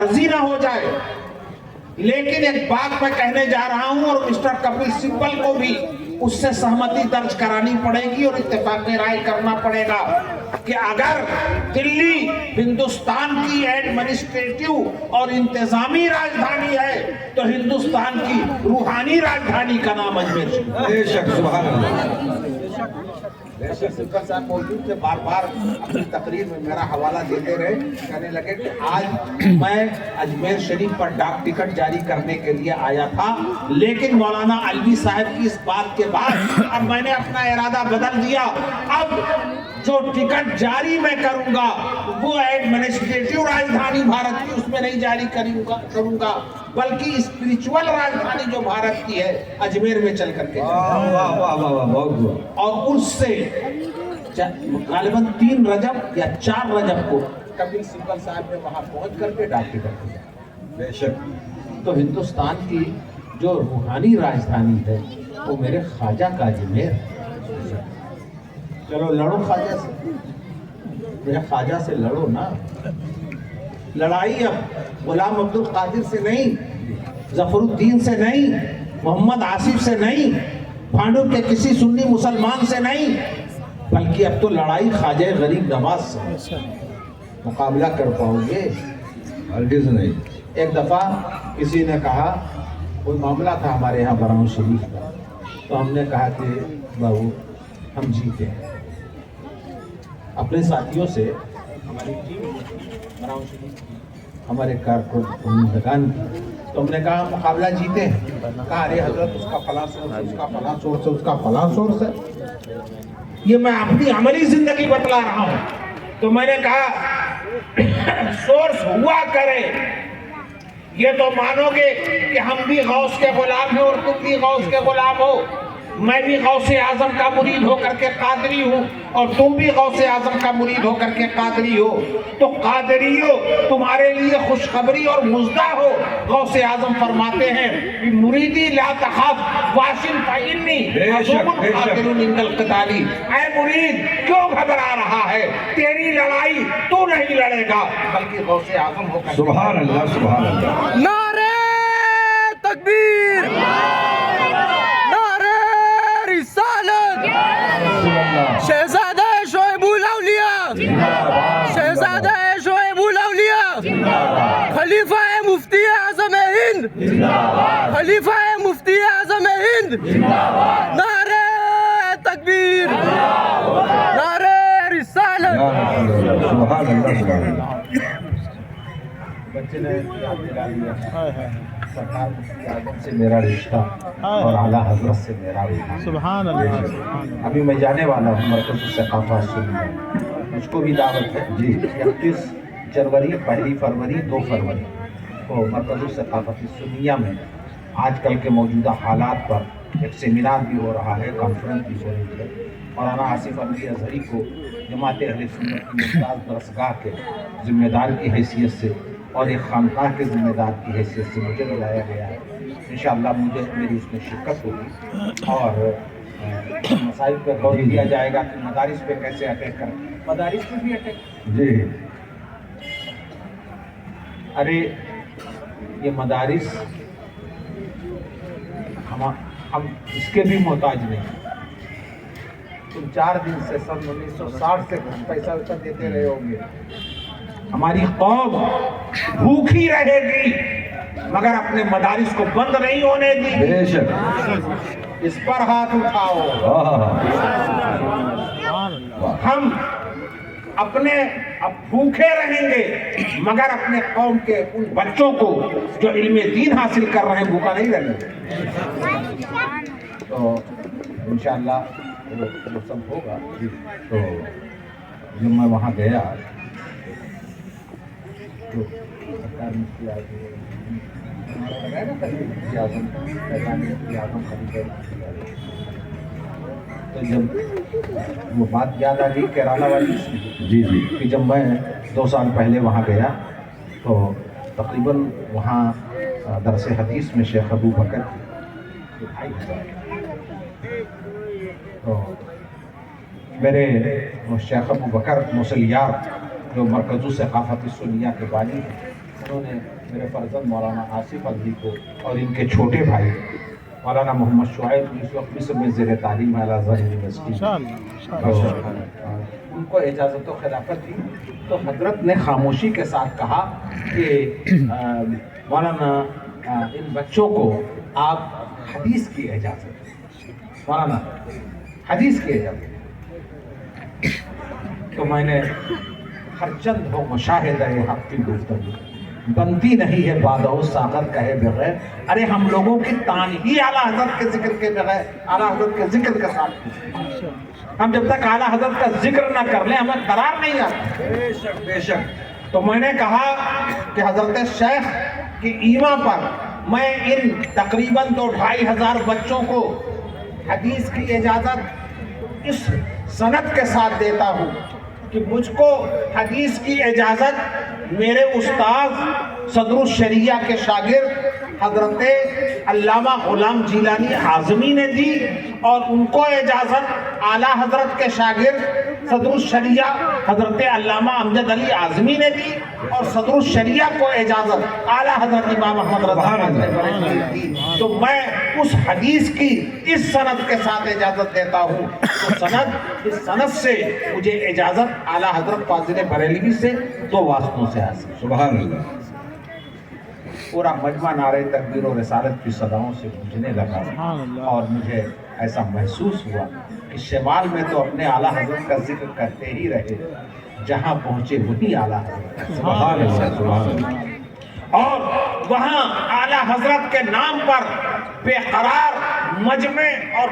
مرضی نہ ہو جائے، لیکن ایک بات میں کہنے جا رہا ہوں اور مسٹر کپل سبل کو بھی اس سے سہمتی درج کرانی پڑے گی اور اتفاق رائے کرنا پڑے گا کہ اگر دلی ہندوستان کی ایڈمنسٹریٹو اور انتظامی راجدھانی ہے تو ہندوستان کی روحانی راجدھانی کا نام اجمیر شریف۔ بے شک، سبحان اللہ۔ سبل صاحب موجود تھے، بار بار اپنی تقریر میں میرا حوالہ دیتے رہے، کہنے لگے کہ آج میں اجمیر شریف پر ڈاک ٹکٹ جاری کرنے کے لیے آیا تھا، لیکن مولانا علوی صاحب کی اس بات کے بعد اب میں نے اپنا ارادہ بدل دیا۔ اب جو ٹکٹ جاری میں کروں گا وہ ایڈمنسٹریٹو راجدھانی بھارت کی اس میں نہیں جاری کروں گا بلکہ اسپریچول راجدھانی جو بھارت کی ہے اجمیر میں چل کر کے اور اس سے غالباً 3 رجب یا 4 رجب کو کپل سبل صاحب نے وہاں پہنچ کر کے ڈاک ٹکٹ دیا۔ بے شک۔ تو ہندوستان کی جو روحانی راجدھانی ہے وہ میرے خواجہ کا اجمیر ہے۔ چلو لڑو خواجہ سے، میرے خواجہ سے لڑو نا۔ لڑائی اب غلام عبد القادر سے نہیں، ظفر الدین سے نہیں، محمد آصف سے نہیں، بھانڈو کے کسی سنی مسلمان سے نہیں، بلکہ اب تو لڑائی خواجہ غریب نواز سے۔ مقابلہ کر پاؤ گے؟ ہرگز نہیں۔ ایک دفعہ کسی نے کہا، کوئی معاملہ تھا ہمارے یہاں براؤں شریف کا، تو ہم نے کہا کہ بابو ہم جیتے ہیں۔ اپنے ساتھیوں سے ہماری ٹیم براؤں شریف کی، ہمارے کارکنان کی، تو ہم نے کہا مقابلہ جیتے ہیں۔ کہا ارے حضرت اس کا فلاں سورس ہے، اس کا فلاں سورس ہے، اس کا فلاں سورس ہے۔ یہ میں اپنی عملی زندگی بتلا رہا ہوں۔ تو میں نے کہا سورس ہوا کرے، یہ تو مانو گے کہ ہم بھی غوث کے غلام ہیں اور تم بھی غوث کے غلام ہو۔ میں بھی غوث اعظم کا مرید ہو کر کے قادری ہوں اور تم بھی غوث اعظم کا مرید ہو کر کے قادری ہو۔ تو قادریو تمہارے لیے خوشخبری اور مژدہ ہو، غوث اعظم فرماتے ہیں کہ مریدی لا تخاف واشن فإنی عظوم قادر عند القتال۔ اے مرید کیوں گھبرا رہا ہے؟ تیری لڑائی تو نہیں لڑے گا بلکہ غوث اعظم ہو کر۔ سبحان اللہ، سبحان اللہ۔ نعرہ تکبیر، نعرہ رسالت، شہزادہ شعیب الاولیاء، شہزادہ شعیب الاولیاء، خلیفہ مفتی اعظم ہند، خلیفہ مفتی اعظم ہند، نعرہ تکبیر، نعرہ رسالت۔ سبحان اللہ، سبحان اللہ۔ بچے نے یاد دلا دیا، سرکار مفتی اعظم سے میرا رشتہ اور اعلیٰ حضرت سے میرا رشتہ۔ سبحان اللہ۔ ابھی میں جانے والا ہوں مرکز الثقافت سنیہ، مجھ کو بھی دعوت ہے جی 31 جنوری، 1 فروری، 2 فروری کو مرکز الثقافت سنیہ میں آج کل کے موجودہ حالات پر ایک سیمینار بھی ہو رہا ہے، کانفرنس بھی ہو رہی ہے۔ مولانا آصف علی اظہری کو جماعت اہل سنت کی ممتاز درسگاہ کے ذمہ دار کی حیثیت سے اور ایک خانقاہ کے ذمہ دار کی حیثیت سے مجھے بلایا گیا ہے۔ انشاءاللہ میری اس میں شرکت ہوگی اور مسائل پہ غور کیا جائے گا کہ مدارس پہ کیسے اٹیک کریں۔ مدارس پہ بھی اٹیک، جی ارے یہ مدارس ہم اس کے بھی محتاج نہیں۔ تم 4 دن سے سن 1960 سے پیسہ ویسہ دیتے رہے ہوں گے۔ ہماری قوم بھوکی رہے گی مگر اپنے مدارس کو بند نہیں ہونے دی۔ بے شک۔ اس پر ہاتھ اٹھاؤ۔ ہم اپنے اب بھوکے رہیں گے مگر اپنے قوم کے ان بچوں کو جو علم دین حاصل کر رہے ہیں بھوکا نہیں رہیں گے۔ تو انشاءاللہ وہ سب ہوگا۔ تو جب میں وہاں گیا تو سرکار مفتی اعظم تو جب وہ بات یاد آ گئی کیرالہ والی جی جی کہ جب میں 2 سال پہلے وہاں گیا تو تقریباً وہاں درس حدیث میں شیخ ابو بکر کی 2,500 تو میرے شیخ ابو بکر مسلیار جو مرکز ثقافت سنیہ کے بانی ہیں انہوں نے میرے فرزند مولانا آصف الدی کو اور ان کے چھوٹے بھائی مولانا محمد شعیب اس وقت مصر میں زیر تعلیم ہے الازہر یونیورسٹی، ان کو اجازت و خلافت دی تو حضرت نے خاموشی کے ساتھ کہا کہ مولانا ان بچوں کو آپ حدیث کی اجازت دیں، مولانا حدیث کی اجازت دیں۔ تو میں نے ہر چند ہو مشاہدہ حق کی گفتگو بنتی نہیں ہے بادہ ساغر کہے بغیر، ارے ہم لوگوں کی تان ہی اعلیٰ حضرت کے ذکر کے بغیر اعلیٰ حضرت کے ذکر کے ساتھ، ہم جب تک اعلیٰ حضرت کا ذکر نہ کر لیں ہمیں قرار نہیں آتا۔ بے شک تو میں نے کہا کہ حضرت شیخ کی ایما پر میں ان تقریباً 2,500 بچوں کو حدیث کی اجازت اس سند کے ساتھ دیتا ہوں کہ مجھ کو حدیث کی اجازت میرے استاد صدر الشریعہ کے شاگرد حضرت علامہ غلام جیلانی اعظمی نے دی، اور ان کو اجازت اعلیٰ حضرت کے شاگرد صدر الشریعہ حضرت علامہ امجد علی اعظمی نے دی، اور صدر الشریعہ کو اجازت اعلیٰ حضرت امام محمد رضا نے دی۔ تو میں اس حدیث کی اس سند کے ساتھ اجازت دیتا ہوں، تو سند اس سند سے مجھے اجازت اعلیٰ حضرت فاضل بریلوی سے 2 واسطوں سے حاصل۔ سبحان اللہ۔ پورا مجمع نعرہ تکبیر و رسالت کی صداؤں سے گونجنے لگا، اور مجھے ایسا محسوس ہوا کہ شمال میں تو اپنے اعلیٰ حضرت کا ذکر کرتے ہی رہے، جہاں پہنچے وہی اعلیٰ حضرت، سبحان اللہ سبحان اللہ۔ اور وہاں اعلیٰ حضرت کے نام پر بے قرار مجمع اور